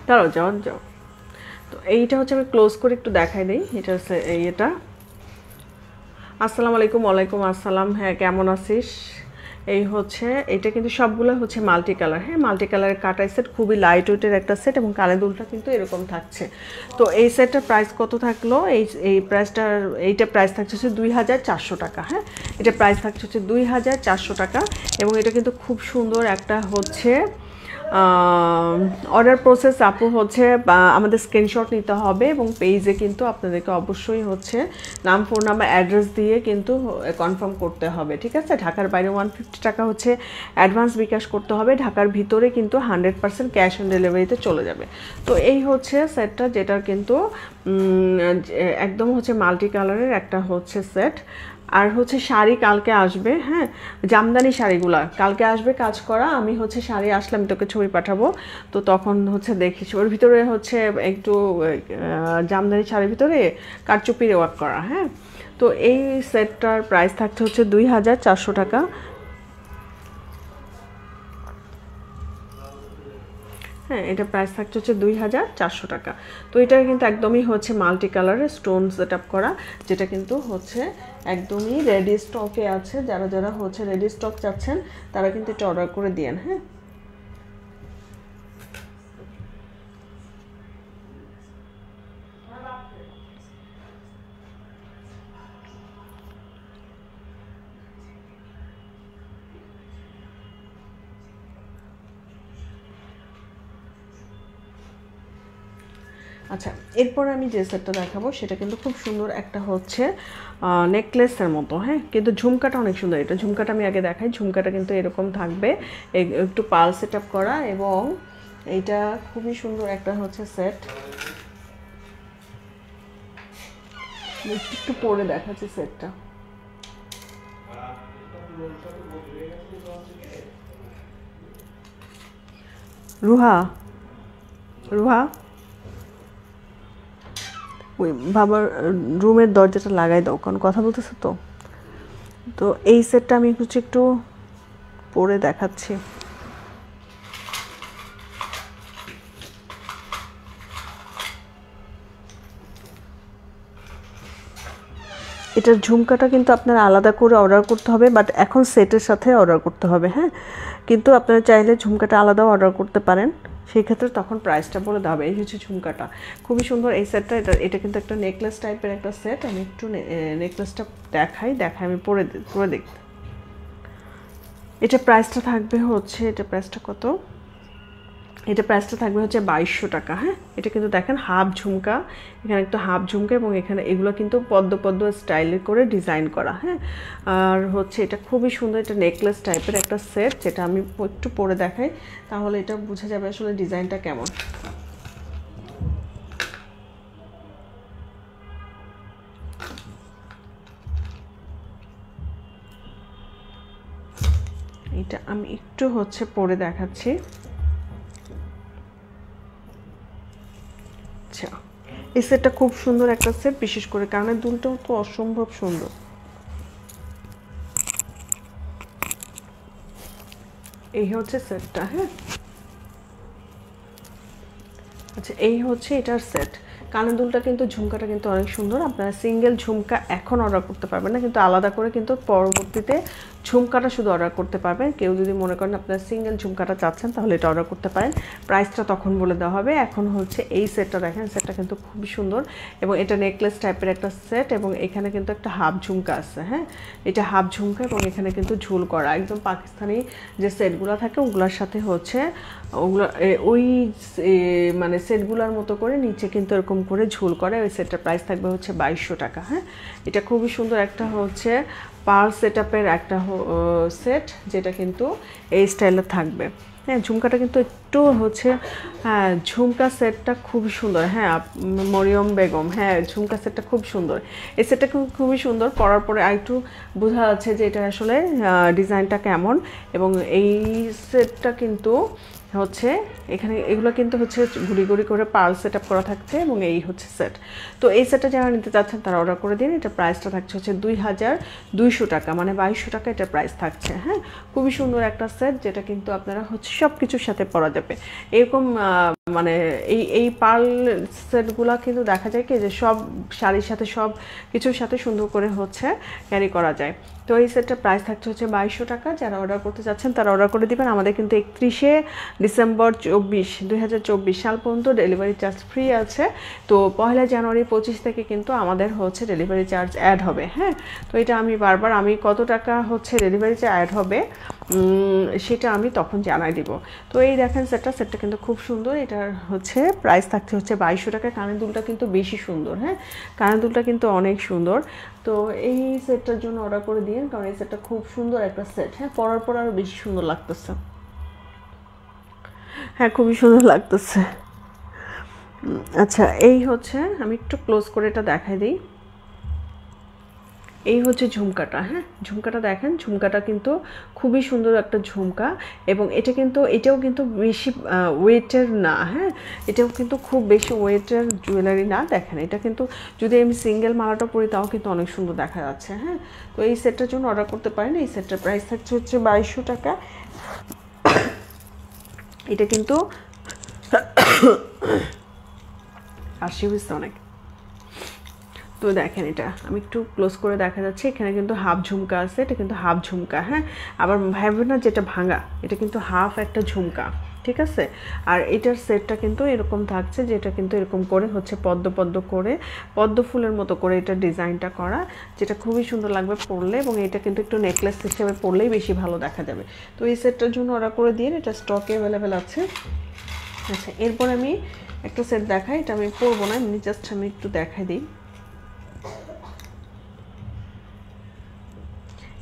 দাঁড়াও, যাও। তো এইটা হচ্ছে আমি ক্লোজ করে একটু দেখাই দিই। এটা হচ্ছে এটা। আসসালামু আলাইকুম। ওয়ালাইকুম আসসালাম। হ্যাঁ কেমন আছিস? এই হচ্ছে এটা কিন্তু সবগুলো হচ্ছে মাল্টি কালার। হ্যাঁ, মাল্টি কালারের কাটাই সেট, খুবই লাইট ওয়েটের একটা সেট, এবং কানের দুলটা কিন্তু এরকম থাকছে। তো এই সেটটার প্রাইস কত থাকলো? এই প্রাইসটার, এইটা প্রাইস থাকছে হচ্ছে 2400 টাকা। হ্যাঁ, এটা প্রাইস থাকছে হচ্ছে 2400 টাকা, এবং এটা কিন্তু খুব সুন্দর একটা হচ্ছে অর্ডার প্রসেস। আপু হচ্ছে আমাদের স্ক্রিনশট নিতে হবে, এবং পেজে কিন্তু আপনাদেরকে অবশ্যই হচ্ছে নাম, ফোন নাম্বার, অ্যাড্রেস দিয়ে কিন্তু কনফার্ম করতে হবে। ঠিক আছে, ঢাকার বাইরে 150 টাকা হচ্ছে অ্যাডভান্স বিকাশ করতে হবে, ঢাকার ভিতরে কিন্তু 100% ক্যাশ অন ডেলিভারিতে চলে যাবে। তো এই হচ্ছে সেটটা, যেটার কিন্তু একদম হচ্ছে মাল্টি কালারের একটা হচ্ছে সেট। আর হচ্ছে শাড়ি কালকে আসবে। হ্যাঁ, জামদানি শাড়িগুলা কালকে আসবে কাজ করা। আমি হচ্ছে শাড়ি আসলে আমি তোকে ছবি পাঠাবো, তো তখন হচ্ছে দেখিস। ওর ভিতরে হচ্ছে একটু জামদানি শাড়ির ভিতরে কারচুপির ওয়ার্ক করা। হ্যাঁ, তো এই সেটটার প্রাইস থাকছে হচ্ছে 2400 টাকা। হ্যাঁ, এটা প্রাইস থাকছে হচ্ছে 2400 টাকা। তো এটা কিন্তু একদমই হচ্ছে মাল্টি কালারের স্টোন সেট আপ করা, যেটা কিন্তু হচ্ছে একদমই রেডি স্টকে আছে। যারা যারা হচ্ছে রেডি স্টক চাচ্ছেন তারা কিন্তু এটা অর্ডার করে দিয়েন। হ্যাঁ, আচ্ছা এরপর আমি যে সেটটা দেখাবো সেটা কিন্তু খুব সুন্দর একটা হচ্ছে নেকলেসের মতো। হ্যাঁ, কিন্তু ঝুমকাটা অনেক সুন্দর। এটা ঝুমকাটা আমি আগে দেখাই। ঝুমকাটা কিন্তু এরকম থাকবে, একটু পাল সেট আপ করা, এবং এইটা খুবই সুন্দর একটা হচ্ছে সেট। একটু পরে দেখাচ্ছি সেটটা। রুহা, রুহা ওই বাবার রুমের দরজাটা লাগাই দাও, কারণ কথা বলতেছে তো। তো এই সেটটা আমি হচ্ছে একটু পরে দেখাচ্ছি। এটার ঝুমকাটা কিন্তু আপনারা আলাদা করে অর্ডার করতে হবে, বাট এখন সেটের সাথে অর্ডার করতে হবে। হ্যাঁ, কিন্তু আপনারা চাইলে ঝুমকাটা আলাদাও অর্ডার করতে পারেন, সেই ক্ষেত্রে তখন প্রাইসটা বলে দেওয়া হবে। এই হচ্ছে ঝুমকাটা, খুবই সুন্দর এই সেটটা। এটা কিন্তু একটা নেকলেস টাইপের একটা সেট। আমি একটু নেকলেসটা দেখাই আমি পরে দেখতে। এটা প্রাইসটা থাকবে হচ্ছে, এটা প্রাইসটা কত, এটা প্রাইসটা থাকবে হচ্ছে 2200 টাকা। হ্যাঁ, এটা কিন্তু দেখেন হাফ ঝুমকা, এখানে একটা হাফ ঝুমকা এবং এখানে এগুলো কিন্তু পদ্ম পদ্ম স্টাইলে করে ডিজাইন করা। হ্যাঁ, আর হচ্ছে এটা খুবই সুন্দর, এটা নেকলেস টাইপের একটা সেট, যেটা আমি একটু পরে দেখাই, তাহলে এটা বোঝা যাবে আসলে ডিজাইনটা কেমন। এটা আমি একটু হচ্ছে পরে দেখাচ্ছি। আচ্ছা, এই সেটটা খুব সুন্দর একটা সেট, বিশেষ করে কানের দুলটাও তো অসম্ভব সুন্দর। এই হচ্ছে সেটটা। হ্যাঁ, আচ্ছা, এই হচ্ছে এটার সেট। কানের দুলটা কিন্তু ঝুমকাটা কিন্তু অনেক সুন্দর। আপনারা সিঙ্গেল ঝুমকা এখন অর্ডার করতে পারবেন না, কিন্তু আলাদা করে কিন্তু পরবর্তীতে ঝুমকাটা শুধু অর্ডার করতে পারবেন। কেউ যদি মনে করেন আপনারা সিঙ্গেল ঝুমকাটা চাচ্ছেন, তাহলে এটা অর্ডার করতে পারেন, প্রাইসটা তখন বলে দেওয়া হবে। এখন হচ্ছে এই সেটটা দেখেন, সেটটা কিন্তু খুবই সুন্দর এবং এটা নেকলেস টাইপের একটা সেট এবং এখানে কিন্তু একটা হাফ ঝুমকা আছে। হ্যাঁ, এটা হাফ ঝুমকা এবং এখানে কিন্তু ঝুল করা, একদম পাকিস্তানি যে সেটগুলো থাকে ওগুলোর সাথে হচ্ছে ওগুলো ওই মানে সেটগুলোর মতো করে নিচে কিন্তু এরকম করে ঝুল করে। ওই সেটটার প্রাইস থাকবে হচ্ছে 2200 টাকা। হ্যাঁ, এটা খুবই সুন্দর একটা হচ্ছে পার্ল সেটআপের একটা সেট, যেটা কিন্তু এই স্টাইলে থাকবে। হ্যাঁ, ঝুমকাটা কিন্তু একটু হচ্ছে, হ্যাঁ ঝুমকা সেটটা খুবই সুন্দর। হ্যাঁ, মরিয়ম বেগম, হ্যাঁ ঝুমকা সেটটা খুব সুন্দর। এই সেটটা খুবই সুন্দর, পরার পরে আরেকটু বোঝা যাচ্ছে যে এটা আসলে ডিজাইনটা কেমন। এবং এই সেটটা কিন্তু হচ্ছে এখানে এগুলো কিন্তু হচ্ছে ঘুরি ঘুরি করে পার্ল সেট আপ করা থাকছে এবং এই হচ্ছে সেট। তো এই সেটটা যারা নিতে চাচ্ছেন তারা অর্ডার করে দিন। এটা প্রাইসটা থাকছে হচ্ছে 2200 টাকা, মানে 2200 টাকা এটা প্রাইস থাকছে। হ্যাঁ, খুবই সুন্দর একটা সেট, যেটা কিন্তু আপনারা হচ্ছে সব কিছুর সাথে পরা যাবে। এরকম মানে এই পার্ল সেটগুলো কিন্তু দেখা যায় কি যে সব শাড়ির সাথে সব কিছুর সাথে সুন্দর করে হচ্ছে ক্যারি করা যায়। তো এই সেটটার প্রাইস থাকছে হচ্ছে 2200 টাকা। যারা অর্ডার করতে চাচ্ছেন তারা অর্ডার করে দিবেন। আমাদের কিন্তু 31শে ডিসেম্বর 2024 সাল পর্যন্ত ডেলিভারি চার্জ ফ্রি আছে। তো 1 জানুয়ারি 25 থেকে কিন্তু আমাদের হচ্ছে ডেলিভারি চার্জ অ্যাড হবে। হ্যাঁ, তো এটা আমি বারবার কত টাকা হচ্ছে ডেলিভারি চার্জ অ্যাড হবে সেটা আমি তখন জানাই দিব। তো এই দেখেন সেটটা কিন্তু খুব সুন্দর। এটার হচ্ছে প্রাইস থাকছে হচ্ছে 2200 টাকা। কানের দুলটা কিন্তু বেশি সুন্দর। হ্যাঁ, কানের দুলটা কিন্তু অনেক সুন্দর। তো এই সেটটার জন্য অর্ডার করে দিন, কারণ এই সেটটা খুব সুন্দর একটা সেট। হ্যাঁ, পরার পর আরও বেশি সুন্দর লাগতেছে। হ্যাঁ, খুবই সুন্দর লাগতেছে। আচ্ছা, এই হচ্ছে আমি একটু ক্লোজ করে এটা দেখাই দিই। এই হচ্ছে ঝুমকাটা। হ্যাঁ, ঝুমকাটা দেখেন, ঝুমকাটা কিন্তু খুবই সুন্দর একটা ঝুমকা এবং এটাও কিন্তু বেশি ওয়েটের না। হ্যাঁ, এটাও কিন্তু খুব বেশি ওয়েটের জুয়েলারি না। দেখেন, এটা কিন্তু যদি আমি সিঙ্গেল মালাটা পরি তাও কিন্তু অনেক সুন্দর দেখা যাচ্ছে। হ্যাঁ, তো এই সেটটার জন্য অর্ডার করতে পারেন। এই সেটটার প্রাইস থাকছে হচ্ছে 2200 টাকা। এটা কিন্তু কাশি হয়েছে অনেক। তো দেখেন, এটা আমি একটু ক্লোজ করে দেখা যাচ্ছে, এখানে কিন্তু হাফ ঝুমকা আছে। এটা কিন্তু হাফ ঝুমকা। হ্যাঁ, আবার ভাববেন না যেটা ভাঙা, এটা কিন্তু হাফ একটা ঝুমকা। ঠিক আছে, আর এটার সেটটা কিন্তু এরকম থাকছে, যেটা কিন্তু এরকম করে হচ্ছে পদ্ম পদ্ম করে পদ্ম ফুলের মতো করে এটা ডিজাইনটা করা, যেটা খুবই সুন্দর লাগবে পরলে। এবং এটা কিন্তু একটু নেকলেস হিসেবে পরলেই বেশি ভালো দেখা যাবে। তো এই সেটটার জন্য অর্ডার করে দিয়ে, এটা স্টকে অ্যাভেলেবেল আছে। আচ্ছা, এরপর আমি একটা সেট দেখাই। এটা আমি পরবো না, এমনি জাস্ট আমি একটু দেখাই দিই।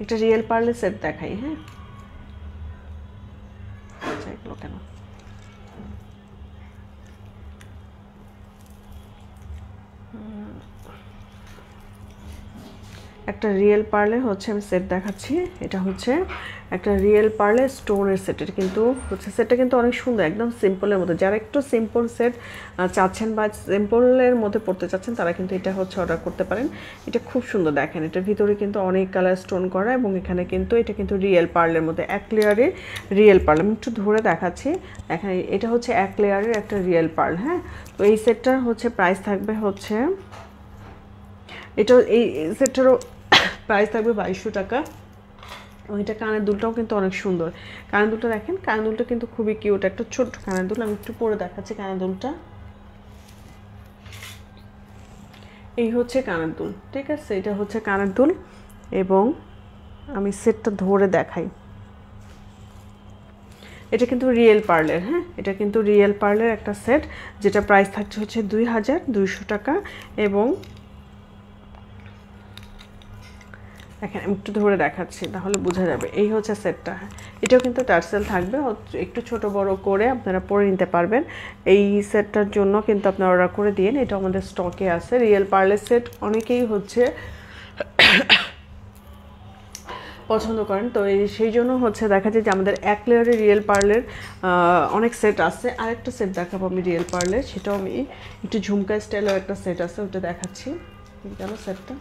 একটা রিয়েল পার্লের সেট দেখাই। হ্যাঁ, আচ্ছা, এগুলো কেন একটা রিয়েল পার্লে হচ্ছে আমি সেট দেখাচ্ছি। এটা হচ্ছে একটা রিয়েল পার্লের স্টোনের সেট। এটা কিন্তু হচ্ছে সেটটা কিন্তু অনেক সুন্দর, একদম সিম্পলের মধ্যে। যারা একটু সিম্পল সেট চাচ্ছেন বা সিম্পলের মধ্যে পড়তে চাচ্ছেন তারা কিন্তু এটা হচ্ছে অর্ডার করতে পারেন। এটা খুব সুন্দর। দেখেন, এটার ভিতরে কিন্তু অনেক কালার স্টোন করা এবং এখানে কিন্তু এটা কিন্তু রিয়েল পার্লের মধ্যে, এক লেয়ারের রিয়েল পার্ল। আমি একটু ধরে দেখাচ্ছি। দেখেন, এটা হচ্ছে এক লেয়ারের একটা রিয়েল পার্ল। হ্যাঁ, তো এই সেটটার হচ্ছে প্রাইস থাকবে হচ্ছে এটাও এই সেটটারও প্রাইস থাকবে 2200 টাকা। ওইটা কানের দুলটাও কিন্তু অনেক সুন্দর। কানের দুলটা দেখেন, কানের দুলটা কিন্তু খুবই কিউট, একটা ছোট্ট কানের দুল। আমি একটু পরে দেখাচ্ছি কানের দুলটা। এই হচ্ছে কানের দুল, ঠিক আছে, এটা হচ্ছে কানের দুল। এবং আমি সেটটা ধরে দেখাই, এটা কিন্তু রিয়েল পার্লের, হ্যাঁ, এটা কিন্তু রিয়েল পার্লের একটা সেট, যেটা প্রাইস থাকছে হচ্ছে 2200 টাকা। এবং দেখেন আমি একটু ধরে দেখাচ্ছি তাহলে বোঝা যাবে। এই হচ্ছে সেটটা, এটাও কিন্তু টার্সেল থাকবে, একটু ছোট বড় করে আপনারা পরে নিতে পারবেন। এই সেটটার জন্য কিন্তু আপনারা অর্ডার করে দিন, এটা আমাদের স্টকে আছে। রিয়েল পার্লের সেট অনেকেই হচ্ছে পছন্দ করেন, তো সেই জন্য হচ্ছে দেখা যায় যে আমাদের এক লেয়ারের রিয়েল পার্লের অনেক সেট আছে। আরেকটা সেট দেখাবো আমি রিয়েল পার্লের, সেটাও আমি একটু ঝুমকা স্টাইলের একটা সেট আছে, ওটা দেখাচ্ছি। গেল সেটটা,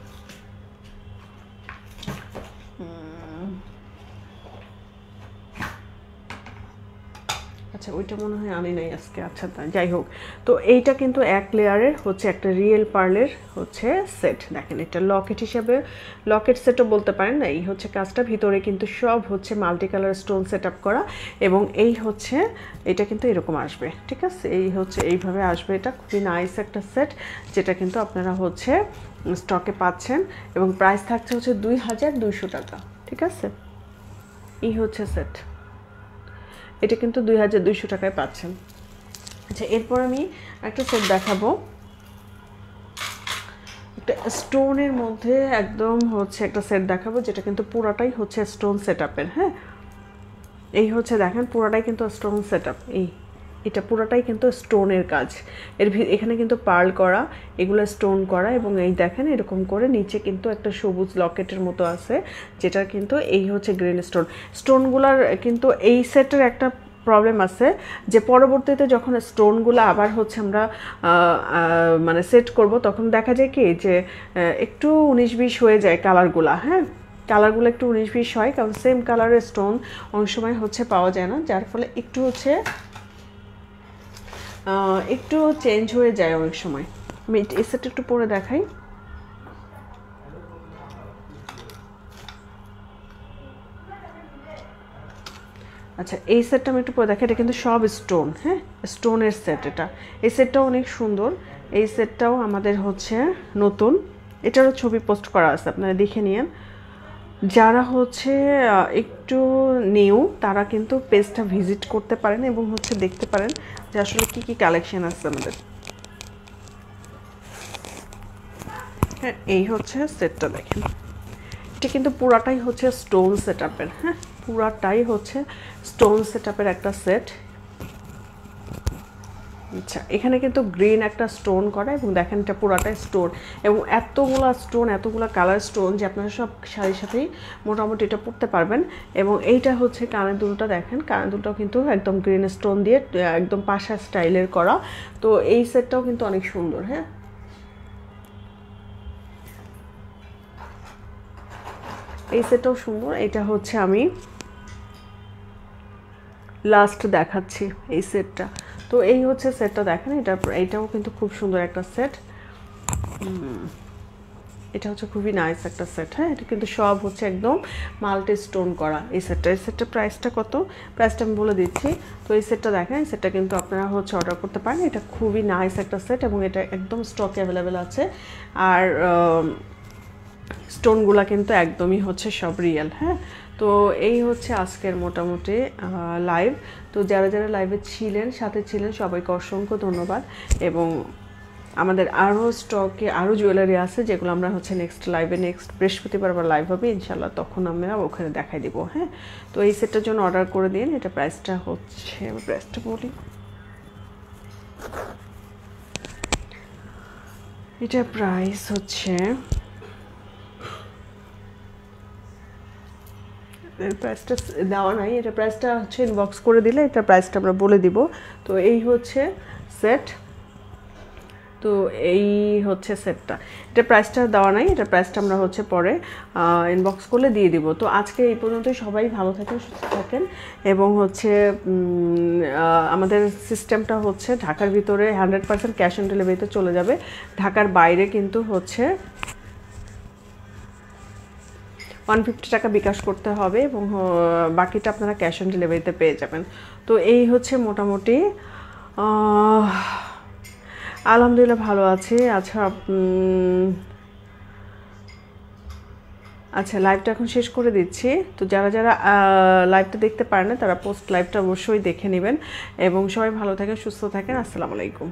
আচ্ছা ওইটা মনে হয় আনি নাই আজকে, আচ্ছা যাই হোক। তো এইটা কিন্তু এক লেয়ারের হচ্ছে একটা রিয়েল পার্লের হচ্ছে সেট। দেখেন এটা লকেট হিসাবে, লকেট সেটও বলতে পারেন না। এই হচ্ছে কাজটা, ভিতরে কিন্তু সব হচ্ছে multi colour stone set up করা। এবং এই হচ্ছে এটা কিন্তু এরকম আসবে, ঠিক আছে, এই হচ্ছে এইভাবে আসবে। এটা খুবই নাইস একটা সেট, যেটা কিন্তু আপনারা হচ্ছে স্টকে পাচ্ছেন। এবং প্রাইস থাকছে হচ্ছে 2200 টাকা, ঠিক আছে। এই হচ্ছে সেট, এটা কিন্তু 2200 টাকায় পাচ্ছেন। আচ্ছা এরপর আমি একটা সেট দেখাবো, একটা স্টোনের মধ্যে একদম হচ্ছে একটা সেট দেখাবো, যেটা কিন্তু পুরাটাই হচ্ছে স্টোন সেট আপের। হ্যাঁ, এই হচ্ছে দেখেন পুরাটাই কিন্তু স্টোন সেট আপ। এটা পুরাটাই কিন্তু স্টোনের কাজ। এখানে কিন্তু পার্ল করা, এগুলো স্টোন করা। এবং এই দেখেন এরকম করে নিচে কিন্তু একটা সবুজ লকেটের মতো আছে, যেটা কিন্তু এই হচ্ছে গ্রিন স্টোন। স্টোনগুলার কিন্তু এই সেটের একটা প্রবলেম আছে, যে পরবর্তীতে যখন স্টোনগুলো আবার হচ্ছে আমরা মানে সেট করব, তখন দেখা যায় কি যে একটু 19-20 হয়ে যায় কালারগুলা। হ্যাঁ, কালারগুলো একটু 19-20 হয়, কারণ সেম কালারের স্টোন অনেক সময় হচ্ছে পাওয়া যায় না, যার ফলে একটু হচ্ছে একটু চেঞ্জ হয়ে যায় অনেক সময়। আমি এই সেটটা একটু পরে দেখাই। আচ্ছা এই সেটটা আমি একটু পরে দেখাই, এটা কিন্তু সব স্টোন, হ্যাঁ, স্টোনের সেট। এটা এই সেটটাও অনেক সুন্দর। এই সেটটাও আমাদের হচ্ছে নতুন, এটারও ছবি পোস্ট করা আছে, আপনারা দেখে নিন। যারা হচ্ছে একটু নিউ, তারা কিন্তু পেজটা ভিজিট করতে পারেন এবং হচ্ছে দেখতে পারেন যে আসলে কি কি কালেকশন আছে আমাদের। হ্যাঁ, এই হচ্ছে সেটটা দেখেন, এটা কিন্তু পুরাটাই হচ্ছে স্টোন সেট আপের। হ্যাঁ, পুরাটাই হচ্ছে স্টোন সেট আপের একটা সেট। আচ্ছা এখানে কিন্তু গ্রিন একটা স্টোন করা, এবং দেখেন এটা পুরাটাই স্টোন, এবং এতগুলা স্টোন, এতগুলা কালার স্টোন, যে আপনারা সব শাড়ির সাথেই মোটামুটি এটা পরতে পারবেন। এবং এইটা হচ্ছে কানের দুলটা, দেখেন কানের দুলটাও কিন্তু একদম গ্রিন স্টোন দিয়ে একদম পাশা স্টাইলের করা। তো এই সেটটাও কিন্তু অনেক সুন্দর। হ্যাঁ, এই সেটটাও সুন্দর। এটা হচ্ছে আমি লাস্ট দেখাচ্ছি এই সেটটা। তো এই হচ্ছে সেটটা দেখেন, এটাও কিন্তু খুব সুন্দর একটা সেট। এটা হচ্ছে খুবই নাইস একটা সেট। হ্যাঁ, এটা কিন্তু সব হচ্ছে একদম মাল্টি স্টোন করা। এই সেটটার প্রাইসটা কত, প্রাইসটা আমি বলে দিচ্ছি। তো এই সেটটা দেখেন, এই সেটটা কিন্তু আপনারা হচ্ছে অর্ডার করতে পারেন। এটা খুবই নাইস একটা সেট, এবং এটা একদম স্টকে অ্যাভেলেবেল আছে। আর স্টোনগুলা কিন্তু একদমই হচ্ছে সব রিয়েল। হ্যাঁ, তো এই হচ্ছে আজকের মোটামুটি লাইভ। তো যারা যারা লাইভে ছিলেন, সাথে ছিলেন, সবাইকে অসংখ্য ধন্যবাদ। এবং আমাদের আরও স্টকে আরও জুয়েলারি আছে, যেগুলো আমরা হচ্ছে নেক্সট বৃহস্পতিবার আবার লাইভ হবে ইনশাল্লাহ, তখন আমরা ওখানে দেখাই দিব। হ্যাঁ, তো এই সেটটার জন্য অর্ডার করে দিন। এটা প্রাইসটা হচ্ছে, প্রাইসটা বলি, এটা প্রাইস হচ্ছে, প্রাইসটা দেওয়া নাই, এটা প্রাইসটা হচ্ছে ইনবক্স করে দিলে এটা প্রাইসটা আমরা বলে দিব। তো এই হচ্ছে সেট, তো এই হচ্ছে সেটটা, এটা প্রাইসটা দেওয়া নাই, এটা প্রাইসটা আমরা হচ্ছে পরে ইনবক্স করলে দিয়ে দিব। তো আজকে এই পর্যন্তই, সবাই ভালো থাকেন, সুস্থ থাকেন। এবং হচ্ছে আমাদের সিস্টেমটা হচ্ছে ঢাকার ভিতরে 100% ক্যাশ অন ডেলিভারিতে চলে যাবে। ঢাকার বাইরে কিন্তু হচ্ছে 150 টাকা বিকাশ করতে হবে এবং বাকিটা আপনারা ক্যাশ অন ডেলিভারিতে পেয়ে যাবেন। তো এই হচ্ছে মোটামুটি, আলহামদুলিল্লাহ ভালো আছি। আচ্ছা আচ্ছা, লাইভটা এখন শেষ করে দিচ্ছি। তো যারা যারা লাইভটা দেখতে পারেন না তারা পোস্ট লাইভটা অবশ্যই দেখে নেবেন এবং সবাই ভালো থাকেন, সুস্থ থাকেন। আসসালামু আলাইকুম।